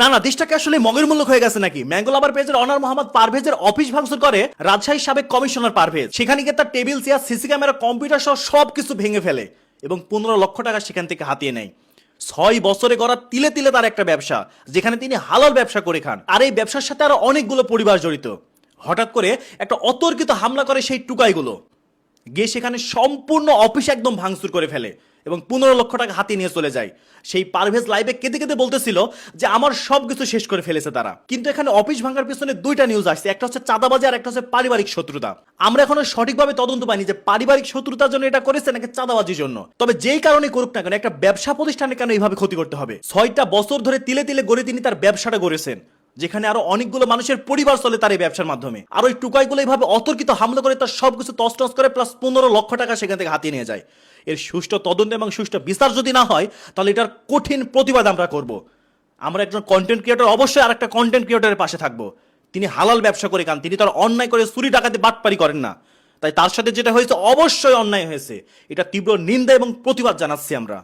না না, দেশটাকে আসলে মগের মূল্য হয়ে গেছে নাকি? ম্যাঙ্গো লাভার পেজের অনার মোহাম্মদ পারভেজের অফিস ভাঙচুর করে রাজশাহীর সাবেক কমিশনার পারভেজ। সেখানে গিয়ে তার table, chair, CC camera, computer সহ সবকিছু ভেঙে ফেলে এবং 15 লক্ষ টাকা সেখান থেকে হাতিয়ে নেয়। 6 বছরে গড়া তিলে তিলে তার একটা ব্যবসা, যেখানে তিনি হালাল ব্যবসা করে খান। আর এই ব্যবসার সাথে আরো অনেকগুলো পরিবার জড়িত। হঠাৎ করে একটা অতর্কিত হামলা করে সেই টুকাইগুলো, গিয়ে সেখানে সম্পূর্ণ অফিস একদম ভাঙচুর করে ফেলে এবং 15 লক্ষ টাকা হাতে নিয়ে চলে যায়। সেই পারভেজ লাইভে কেঁদে কেঁদে বলতেছিল যে আমার সবকিছু শেষ করে ফেলেছে তারা। কিন্তু এখানে অফিস ভাঙার পিছনে দুইটা নিউজ আসছে, একটা হচ্ছে চাঁদাবাজি আর একটা হচ্ছে পারিবারিক শত্রুতা। আমরা এখনো সঠিকভাবে তদন্ত পাইনি যে পারিবারিক শত্রুতার জন্য এটা করেছে নাকি চাঁদাবাজির জন্য। তবে যেই কারণে করুক না কেন, একটা ব্যবসা প্রতিষ্ঠানে কেন এইভাবে ক্ষতি করতে হবে? 6টা বছর ধরে তিলে তিলে গড়ে তিনি তার ব্যবসাটা গড়েছেন, যেখানে আরো অনেকগুলো মানুষের পরিবার চলে তার এই ব্যবসার মাধ্যমে। আর ওই টুকাইগুলো এইভাবে অতর্কিত হামলা করে তার সবকিছু তছনছ করে, প্লাস 15 লক্ষ টাকা সেখান থেকে হাতিয়ে নিয়ে যায়। এর সুষ্ঠু তদন্ত এবং সুষ্ঠু বিচার যদি না হয়, তাহলে এটার কঠিন প্রতিবাদ আমরা করব। আমরা একজন কন্টেন্ট ক্রিয়েটর, অবশ্যই আরেকটা কন্টেন্ট ক্রিয়েটরের পাশে থাকবো। তিনি হালাল ব্যবসা করে খান, তিনি তার অন্যায় করে চুরি ডাকাতি বাটপারি করেন না। তাই তার সাথে যেটা হয়েছে অবশ্যই অন্যায় হয়েছে, এটা তীব্র নিন্দা এবং প্রতিবাদ জানাচ্ছি আমরা।